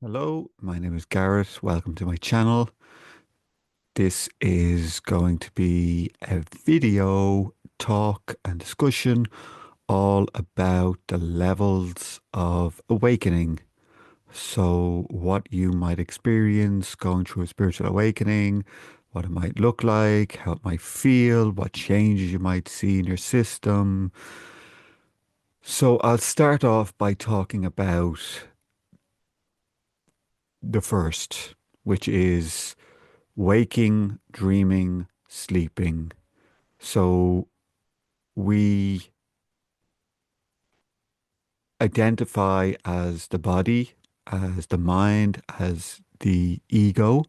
Hello, my name is Gareth. Welcome to my channel. This is going to be a video talk and discussion all about the levels of awakening. So, what you might experience going through a spiritual awakening, what it might look like, how it might feel, what changes you might see in your system. So, I'll start off by talking about the first, which is waking, dreaming, sleeping. So we identify as the body, as the mind, as the ego.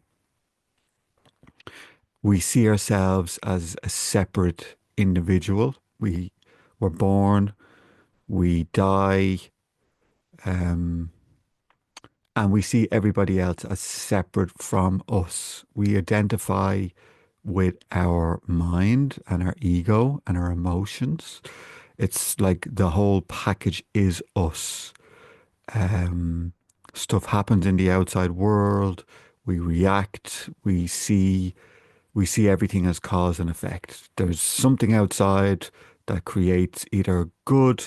We see ourselves as a separate individual. We were born, we die, um, and we see everybody else as separate from us. We identify with our mind and our ego and our emotions. It's like the whole package is us. Um, Stuff happens in the outside world. We react. We see everything as cause and effect. There's something outside that creates either good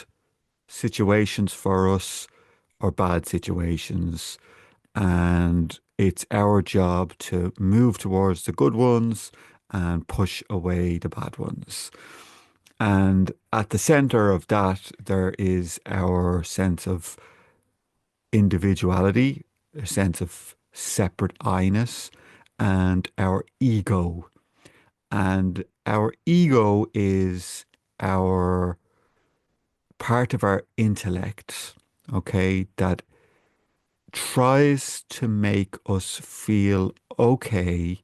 situations for us or bad situations. And it's our job to move towards the good ones and push away the bad ones. And at the center of that, there is our sense of individuality, a sense of separate I-ness, and our ego. And our ego is our part of our intellect, okay, that tries to make us feel okay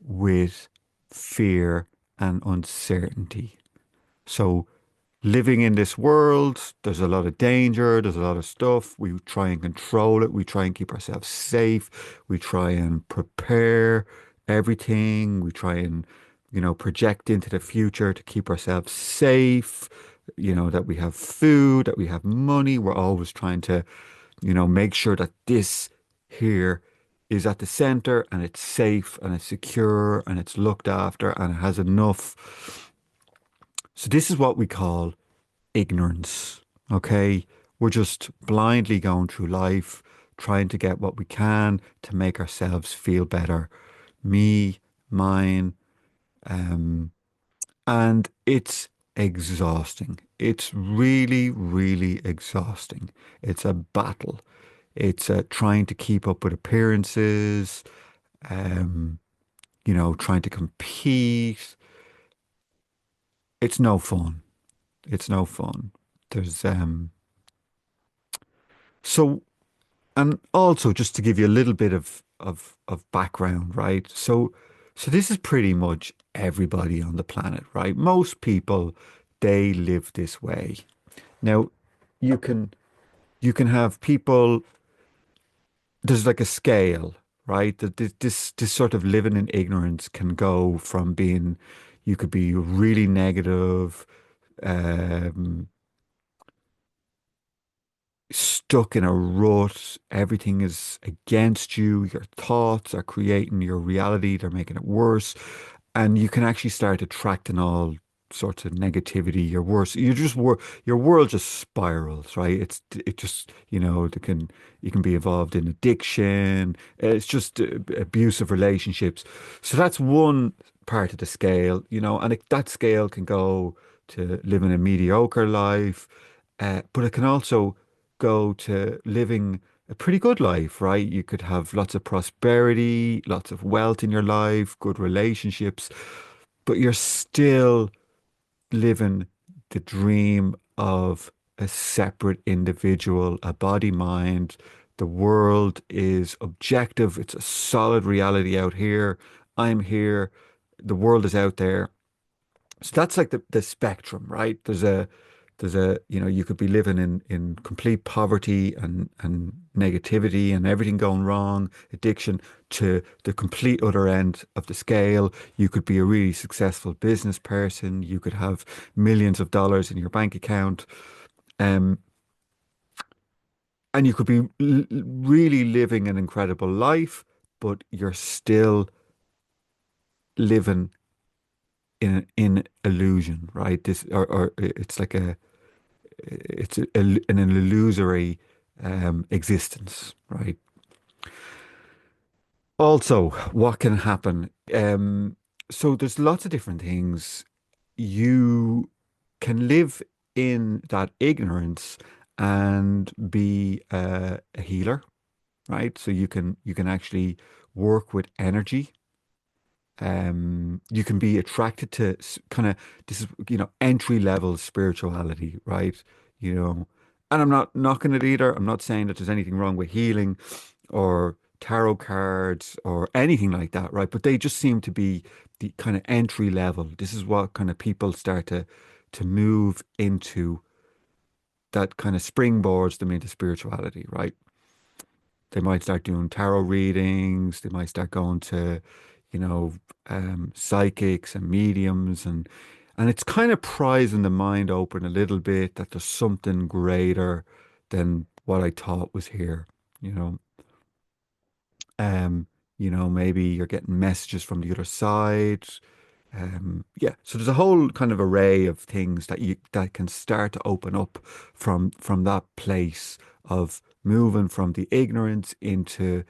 with fear and uncertainty. So, living in this world, there's a lot of danger, there's a lot of stuff. We try and control it, we try and keep ourselves safe, we try and prepare everything, we try and, project into the future to keep ourselves safe, that we have food, that we have money. We're always trying to make sure that this here is at the center and it's safe and it's secure and it's looked after and it has enough. So this is what we call ignorance. Okay. We're just blindly going through life, trying to get what we can to make ourselves feel better. Me, mine, um, and it's exhausting. It's really, really exhausting. It's a battle. It's trying to keep up with appearances, um, trying to compete. It's no fun. It's no fun. There's so and also just to give you a little bit of background, right? So this is pretty much everybody on the planet, right? Most people they live this way. Now, you can you can have people, there's like a scale, right? That this sort of living in ignorance can go from being, you could be really negative, um, stuck in a rut. Everything is against you. Your thoughts are creating your reality. They're making it worse. And you can actually start attracting all sorts of negativity. Your world just spirals, right? It just, you can be involved in addiction. It's just abusive relationships. So that's one part of the scale, and that scale can go to living a mediocre life, but it can also go to living a pretty good life, right? You could have lots of prosperity, lots of wealth in your life, good relationships, but you're still living the dream of a separate individual, a body, mind. The world is objective. It's a solid reality out here. I'm here. The world is out there. So that's like the spectrum, right? There's a you could be living in complete poverty and negativity and everything going wrong, addiction, to the complete other end of the scale. You could be a really successful business person. You could have millions of dollars in your bank account. Um, And you could be really living an incredible life, but you're still living in illusion, right? This or it's like an illusory existence, right? Also, what can happen? So there's lots of different things. You can live in that ignorance and be a healer, right? So you can actually work with energy. You can be attracted to kind of this is entry level spirituality, right? You know, and I'm not knocking it either. I'm not saying that there's anything wrong with healing or tarot cards or anything like that, right? But they just seem to be the kind of entry level. This is what kind of people start to move into, that kind of springboards them into spirituality, right? They might start doing tarot readings. They might start going to, you know, psychics and mediums, and it's kind of prizing the mind open a little bit that there's something greater than what I thought was here. You know, um, maybe you're getting messages from the other side. Yeah, so there's a whole kind of array of things that can start to open up from that place of moving from the ignorance into,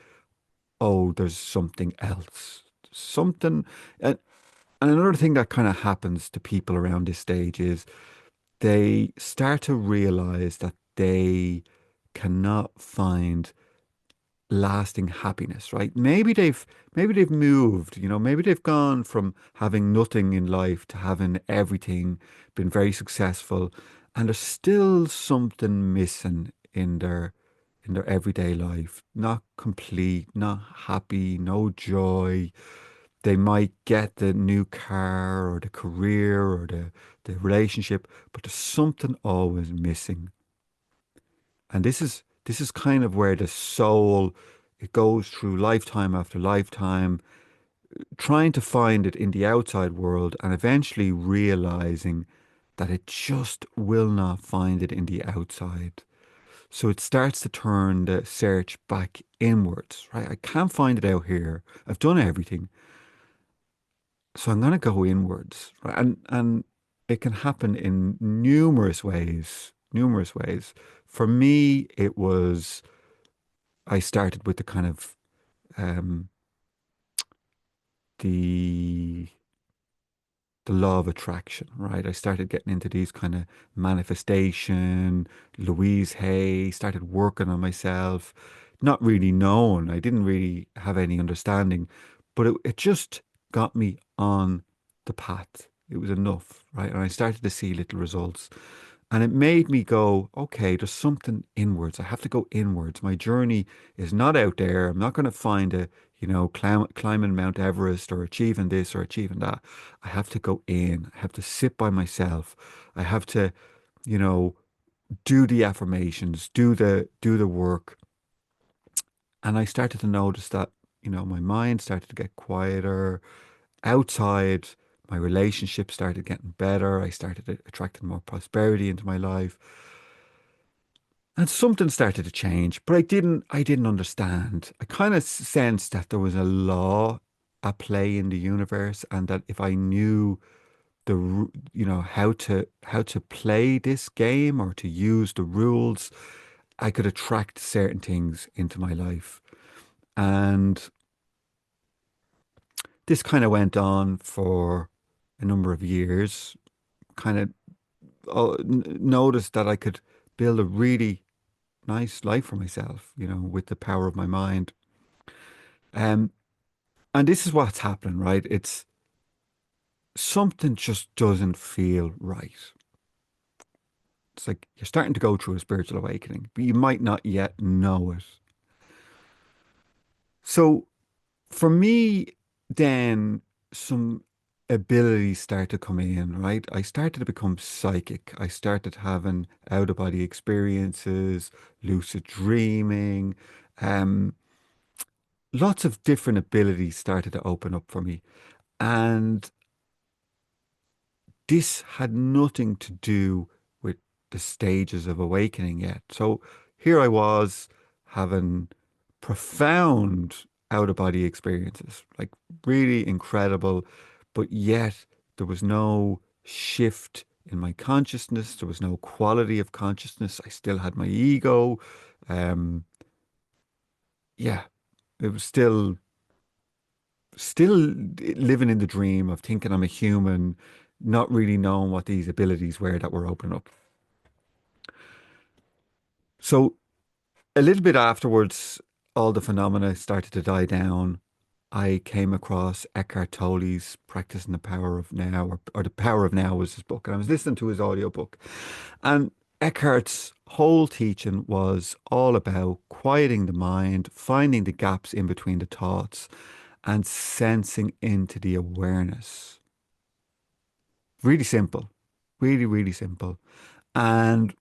oh, there's something else. Something. And another thing that kind of happens to people around this stage is they start to realize that they cannot find lasting happiness, right? Maybe they've moved, maybe they've gone from having nothing in life to having everything, been very successful, and there's still something missing in their everyday life. Not complete, not happy, no joy. They might get the new car or the career or the relationship, but there's something always missing. And this is kind of where the soul, it goes through lifetime after lifetime, trying to find it in the outside world and eventually realizing that it just will not find it in the outside. So it starts to turn the search back inwards, right? I can't find it out here. I've done everything. So I'm going to go inwards, right? And it can happen in numerous ways, numerous ways. For me, it was I started with the kind of um, the the law of attraction, right? I started getting into these kind of manifestation, Louise Hay, started working on myself, not really knowing. I didn't really have any understanding, but it just got me on the path. It was enough, right? And I started to see little results. And it made me go, okay, there's something inwards. I have to go inwards. My journey is not out there. I'm not going to find climbing Mount Everest or achieving this or achieving that. I have to go in. I have to sit by myself. I have to, you know, do the affirmations, do the work. And I started to notice that, my mind started to get quieter. Outside, my relationship started getting better. I started attracting more prosperity into my life. And something started to change, but I didn't understand. I kind of sensed that there was a law at play in the universe, and that if I knew how to play this game or to use the rules, I could attract certain things into my life. And this kind of went on for a number of years. Kind of noticed that I could build a really nice life for myself, with the power of my mind. Um, and this is what's happening, right? It's something just doesn't feel right. It's like you're starting to go through a spiritual awakening, but you might not yet know it. So for me, then some abilities start to come in, right? I started to become psychic. I started having out of body experiences, lucid dreaming, um, lots of different abilities started to open up for me. And this had nothing to do with the stages of awakening yet. So here I was having profound out of body experiences, like really incredible, but yet there was no shift in my consciousness. There was no quality of consciousness. I still had my ego. Um, yeah, it was still living in the dream of thinking I'm a human, not really knowing what these abilities were that were opening up. So a little bit afterwards, all the phenomena started to die down. I came across Eckhart Tolle's Practicing the Power of Now, or The Power of Now was his book, and I was listening to his audiobook. And Eckhart's whole teaching was all about quieting the mind, finding the gaps in between the thoughts, and sensing into the awareness. Really simple, really, really simple. And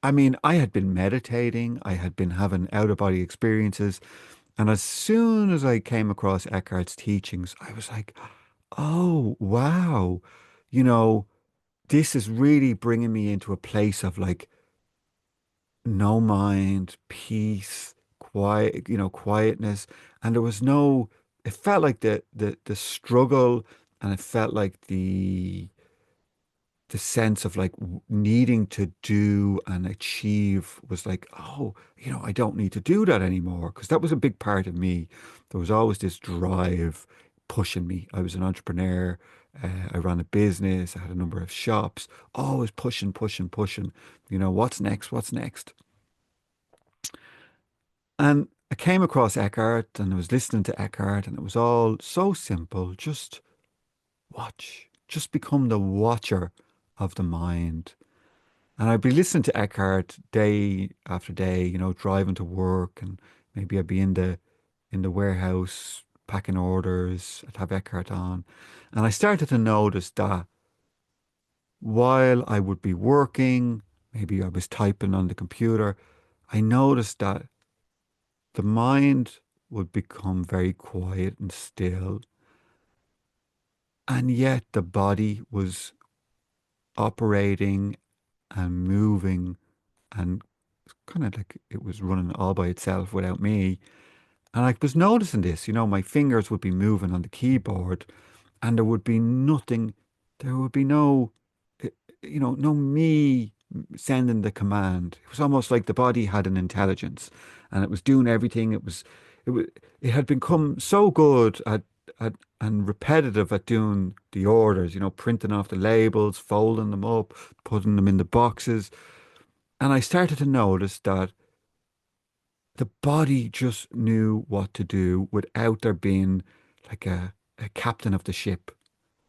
I mean, I had been meditating, I had been having out of body experiences. And as soon as I came across Eckhart's teachings, I was like, oh, wow, you know, this is really bringing me into a place of like no mind, peace, quiet, quietness. And there was no, it felt like the struggle, and it felt like the sense of like needing to do and achieve was like, oh, I don't need to do that anymore. Because that was a big part of me. There was always this drive pushing me. I was an entrepreneur. I ran a business. I had a number of shops, always pushing, pushing, pushing. What's next? What's next? And I came across Eckhart and I was listening to Eckhart, and it was all so simple. Just watch, just become the watcher of the mind. And I'd be listening to Eckhart day after day, driving to work, and maybe I'd be in the warehouse packing orders. I'd have Eckhart on. And I started to notice that while I would be working, maybe I was typing on the computer, I noticed that the mind would become very quiet and still. And yet the body was operating and moving, and kind of like it was running all by itself without me. And I was noticing this, my fingers would be moving on the keyboard, and there would be nothing, there would be no, eh, no me sending the command. It was almost like the body had an intelligence, and it was doing everything. It was, it had become so good at and repetitive at doing the orders, printing off the labels, folding them up, putting them in the boxes. And I started to notice that the body just knew what to do without there being like a captain of the ship.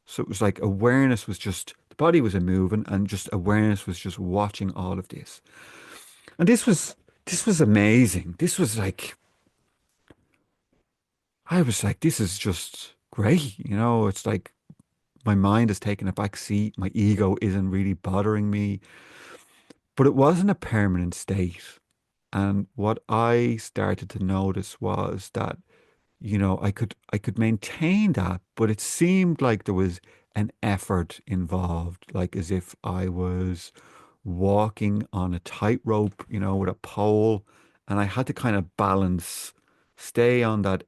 So it was like awareness was just, the body was a moving, and just awareness was just watching all of this. And this was amazing. This was like, I was like, this is just great. It's like my mind is taking a back seat. My ego isn't really bothering me, but it wasn't a permanent state. And what I started to notice was that I could maintain that, but it seemed like there was an effort involved, like as if I was walking on a tightrope, with a pole, and I had to kind of balance, stay on that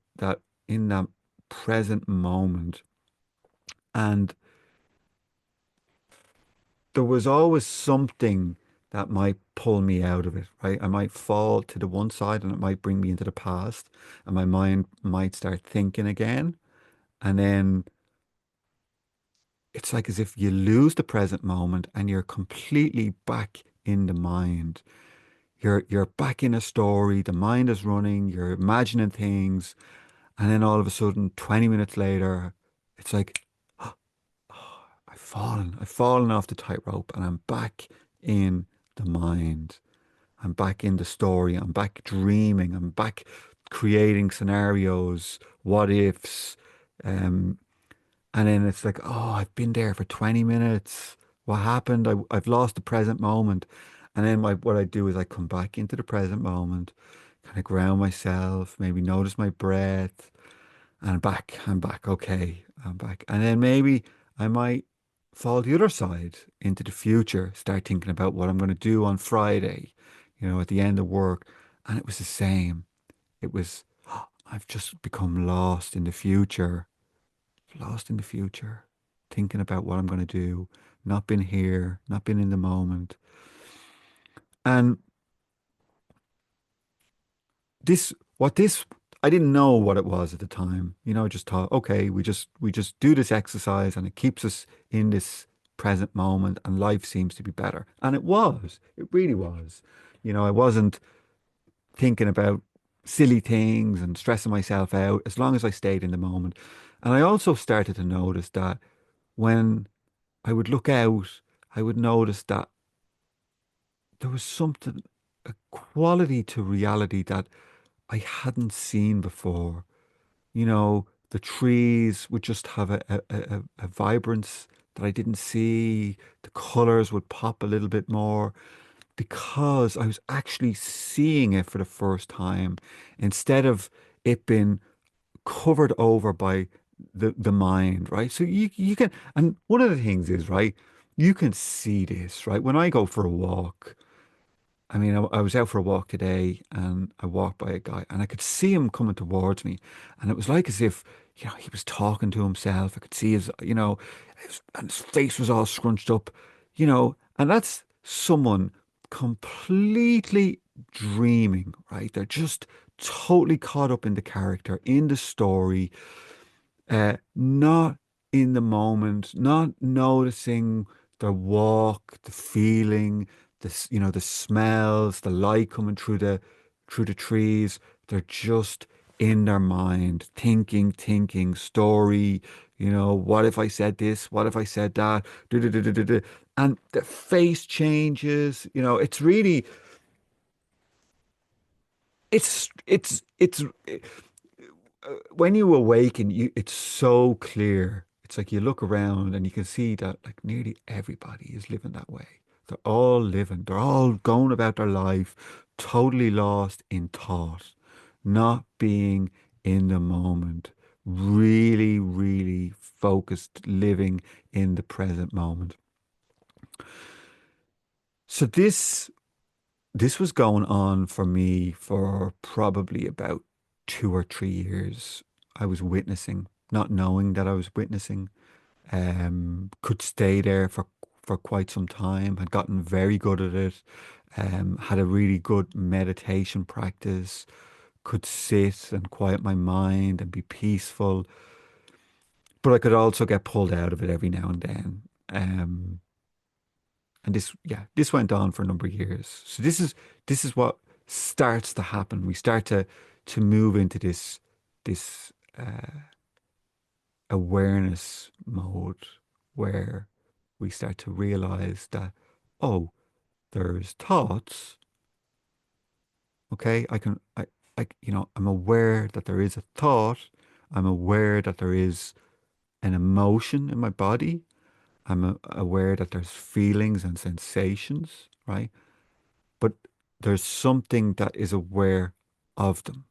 in that present moment. And there was always something that might pull me out of it, right? I might fall to the one side and it might bring me into the past, and my mind might start thinking again. And then it's like as if you lose the present moment and you're completely back in the mind. You're back in a story, the mind is running, you're imagining things, and then all of a sudden, 20 minutes later, it's like, I've fallen off the tightrope, and I'm back in the mind. I'm back in the story. I'm back dreaming. I'm back creating scenarios, what ifs. Um, and then it's like, oh, I've been there for 20 minutes. What happened? I've lost the present moment. And then what I do is I come back into the present moment, kind of ground myself, maybe notice my breath, and I'm back. Okay, I'm back. And then maybe I might fall the other side into the future, start thinking about what I'm going to do on Friday. at the end of work, and it was the same. It was, I've just become lost in the future, lost in the future, thinking about what I'm going to do, not been here, not been in the moment. And this, I didn't know what it was at the time. I just thought, okay, we just do this exercise and it keeps us in this present moment and life seems to be better. And it was. It really was. I wasn't thinking about silly things and stressing myself out as long as I stayed in the moment. And I also started to notice that when I would look out, I would notice that there was something, a quality to reality that I hadn't seen before. The trees would just have a vibrance that I didn't see. The colors would pop a little bit more because I was actually seeing it for the first time instead of it being covered over by the mind, right? So you can, and one of the things is, right, you can see this, right? When I go for a walk, I mean, I was out for a walk today and I walked by a guy and I could see him coming towards me. And it was like as if, he was talking to himself. I could see and his face was all scrunched up, and that's someone completely dreaming, right? They're just totally caught up in the character, in the story, not in the moment, not noticing the walk, the feeling, the smells, the light coming through the trees. They're just in their mind, thinking, story. What if I said this? What if I said that? Du-du-du-du-du-du. And the face changes. It's when you awaken, it's so clear. It's like you look around and you can see that like nearly everybody is living that way. They're all living, they're all going about their life totally lost in thought, not being in the moment, really, really focused, living in the present moment. So this was going on for me for probably about 2 or 3 years. I was witnessing, not knowing that I was witnessing. Could stay there for quite some time. Had gotten very good at it. Had a really good meditation practice. Could sit and quiet my mind and be peaceful. But I could also get pulled out of it every now and then. And this went on for a number of years. So this is what starts to happen. We start to move into this awareness mode where we start to realize that, oh, there's thoughts. Okay, I'm aware that there is a thought. I'm aware that there is an emotion in my body. I'm aware that there's feelings and sensations, right? But there's something that is aware of them.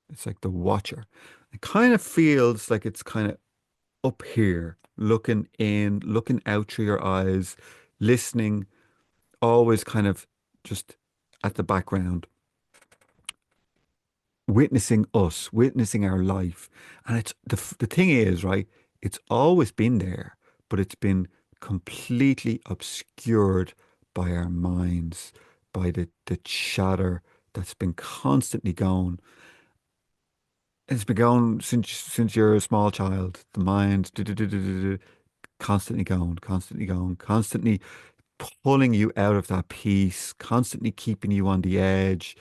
It's like the watcher. It kind of feels like it's kind of up here, looking in, looking out through your eyes, listening, always kind of just at the background, witnessing us, witnessing our life. And it's the thing is, right? It's always been there, but it's been completely obscured by our minds, by the chatter that's been constantly going. It's been going since you're a small child. The mind, constantly going, constantly pulling you out of that peace, constantly keeping you on the edge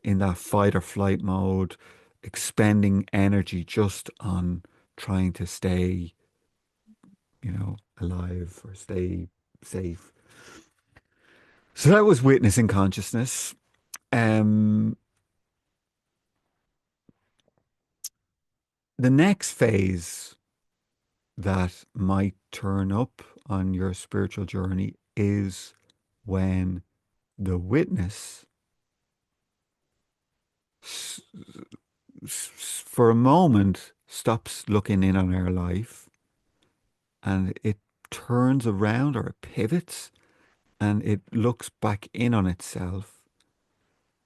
in that fight or flight mode, expending energy just on trying to stay, alive or stay safe. So that was witnessing consciousness. Um, the next phase that might turn up on your spiritual journey is when the witness s- for a moment stops looking in on our life and it turns around or it pivots and it looks back in on itself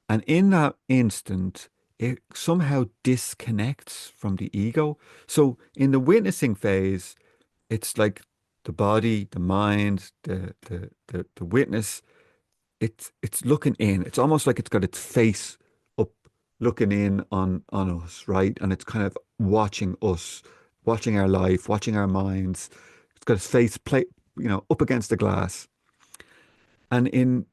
And in that instant, it somehow disconnects from the ego. So in the witnessing phase, it's like the body, the mind, the witness, it's looking in. It's almost like it's got its face up, looking in on us, right? And it's kind of watching us, watching our life, watching our minds. It's got its face up against the glass. And in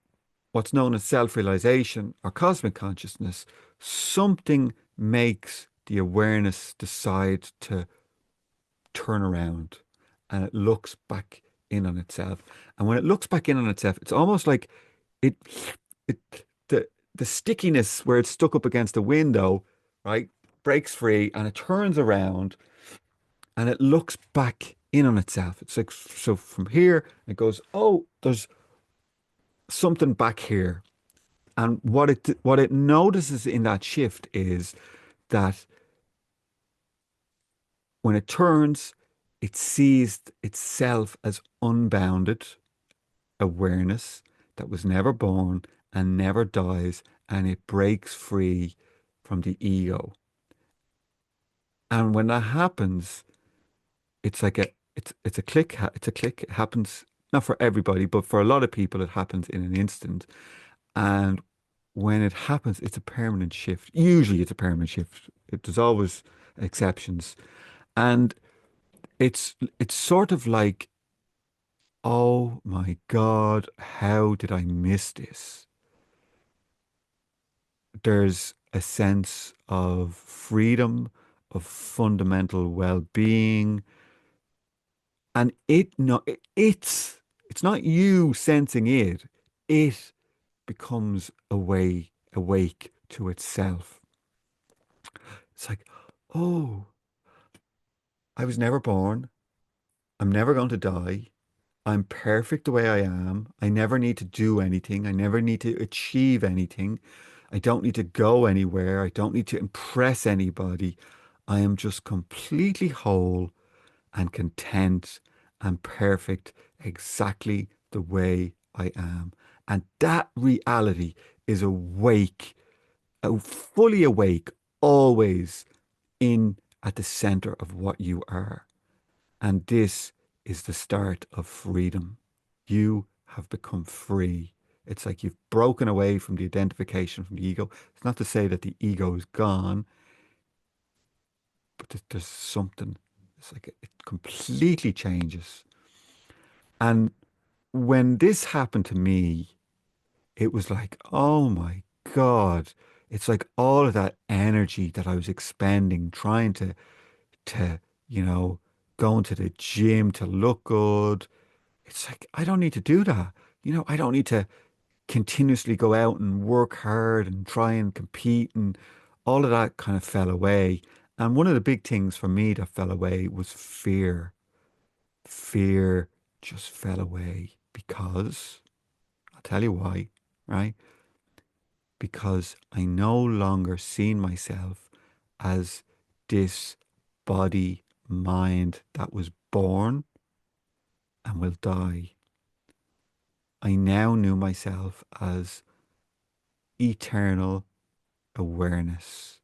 what's known as self-realization or cosmic consciousness, something makes the awareness decide to turn around, and it looks back in on itself. And when it looks back in on itself, it's almost like it it the stickiness where it's stuck up against the window, right, breaks free and it turns around and it looks back in on itself. It's like, so from here it goes, oh, there's something back here. And what it notices in that shift is that when it turns, it sees itself as unbounded awareness that was never born and never dies, and it breaks free from the ego. And when that happens, it's like it's a click. It's a click. It happens not for everybody, but for a lot of people, it happens in an instant. And when it happens, it's a permanent shift. Usually, it's a permanent shift. There's always exceptions, and it's sort of like, oh my God, how did I miss this? There's a sense of freedom, of fundamental well-being, and it's not you sensing it. It becomes awake to itself. It's like, oh, I was never born. I'm never going to die. I'm perfect the way I am. I never need to do anything. I never need to achieve anything. I don't need to go anywhere. I don't need to impress anybody. I am just completely whole and content and perfect exactly the way I am. And that reality is awake, fully awake, always in at the center of what you are. And this is the start of freedom. You have become free. It's like you've broken away from the identification from the ego. It's not to say that the ego is gone, but there's something. It's like it completely changes. And when this happened to me, it was like, oh my God. It's like all of that energy that I was expending, trying to, you know, going to the gym to look good. It's like, I don't need to do that. I don't need to continuously go out and work hard and try and compete, and all of that kind of fell away. And one of the big things for me that fell away was fear. Fear just fell away because I'll tell you why, right? Because I no longer seen myself as this body, mind that was born and will die. I now knew myself as eternal awareness.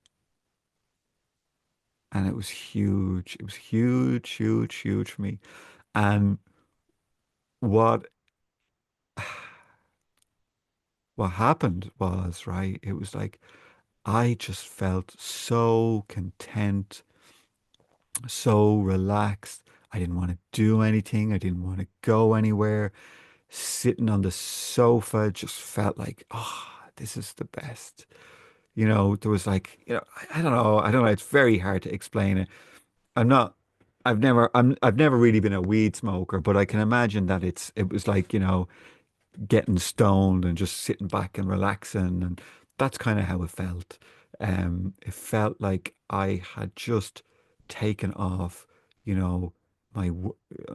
And it was huge. It was huge, huge, huge for me. And what what happened was, right, it was like I just felt so content, so relaxed. I didn't want to do anything. I didn't want to go anywhere. Sitting on the sofa just felt like, oh, this is the best. There was like, I don't know. I don't know. It's very hard to explain it. I'm not, I've never really been a weed smoker, but I can imagine that it was like, getting stoned and just sitting back and relaxing. And that's kind of how it felt. It felt like I had just taken off, you know, my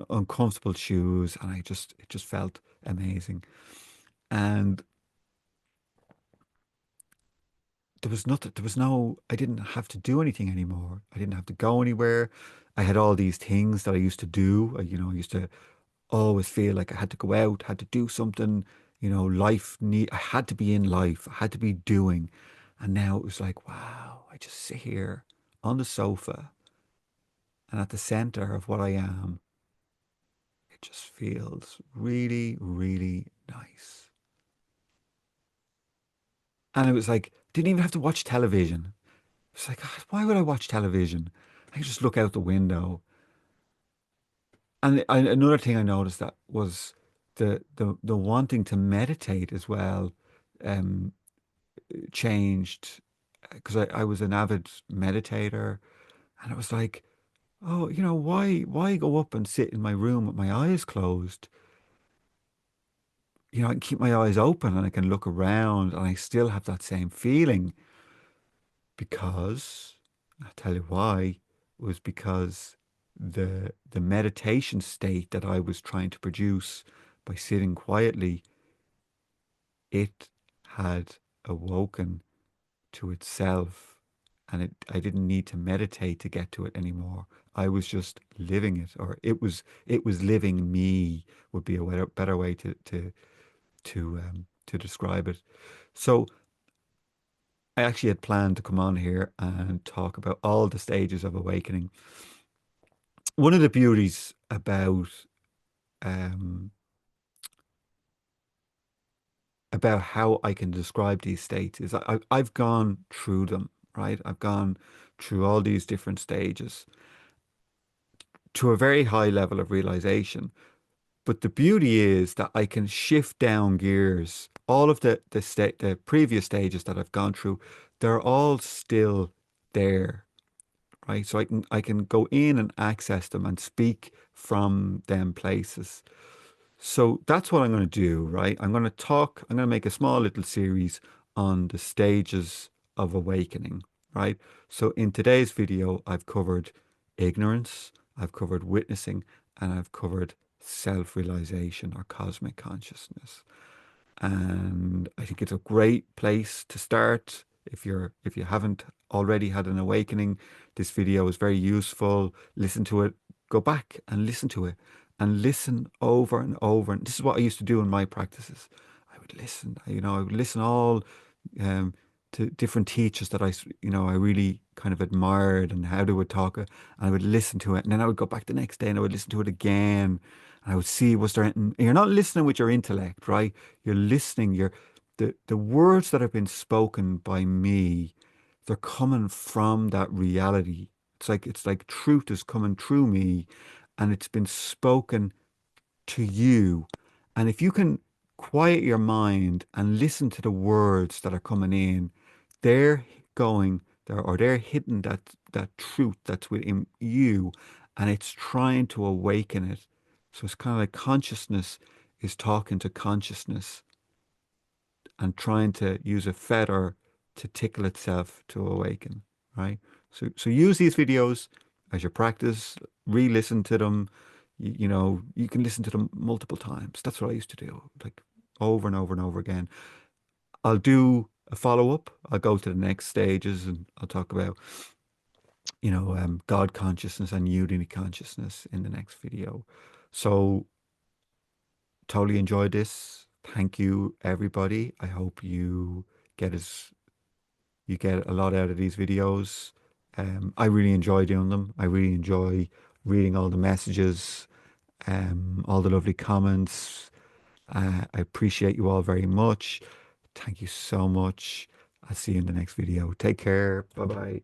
uncomfortable shoes, and it just felt amazing. And there was no, I didn't have to do anything anymore. I didn't have to go anywhere. I had all these things that I used to do. I used to always feel like I had to go out, had to do something, I had to be in life. I had to be doing. And now it was like, wow, I just sit here on the sofa and at the center of what I am, it just feels really, really nice. And it was like, didn't even have to watch television. It's like, "God, why would I watch television? I could just look out the window." And another thing I noticed that was the wanting to meditate as well, um, changed because I was an avid meditator, and it was like, oh, why go up and sit in my room with my eyes closed? I can keep my eyes open and I can look around and I still have that same feeling because I'll tell you why, was because the meditation state that I was trying to produce by sitting quietly, it had awoken to itself, and I didn't need to meditate to get to it anymore. I was just living it, or it was living me would be a better way to describe it. So I actually had planned to come on here and talk about all the stages of awakening. One of the beauties um, about how I can describe these states is I've gone through them, right? I've gone through all these different stages to a very high level of realization. But the beauty is that I can shift down gears. All of the previous stages that I've gone through, they're all still there, right? So I can go in and access them and speak from them places. So that's what I'm going to do, right? I'm going to make a small little series on the stages of awakening, right? So in today's video, I've covered ignorance, I've covered witnessing, and I've covered self-realization or cosmic consciousness. And I think it's a great place to start. If you haven't already had an awakening, this video is very useful. Listen to it, go back and listen to it and listen over and over. And this is what I used to do in my practices. I would listen, I would listen all um, to different teachers that I really kind of admired and how they would talk. And I would listen to it. And then I would go back the next day and I would listen to it again. And I would see, was there, and you're not listening with your intellect, right? You're listening, the words that have been spoken by me, they're coming from that reality. It's like truth is coming through me and it's been spoken to you. And if you can quiet your mind and listen to the words that are coming in, they're going there, or they're hitting that truth that's within you, and it's trying to awaken it. So it's kind of like consciousness is talking to consciousness and trying to use a feather to tickle itself to awaken, right? So use these videos as your practice, re-listen to them. You can listen to them multiple times. That's what I used to do, like over and over and over again. I'll do a follow-up. I'll go to the next stages and I'll talk about, God consciousness and unity consciousness in the next video. So totally enjoyed this. Thank you, everybody. I hope get as you get a lot out of these videos. I really enjoy doing them. I really enjoy reading all the messages, all the lovely comments. I appreciate you all very much. Thank you so much. I'll see you in the next video. Take care. Bye bye.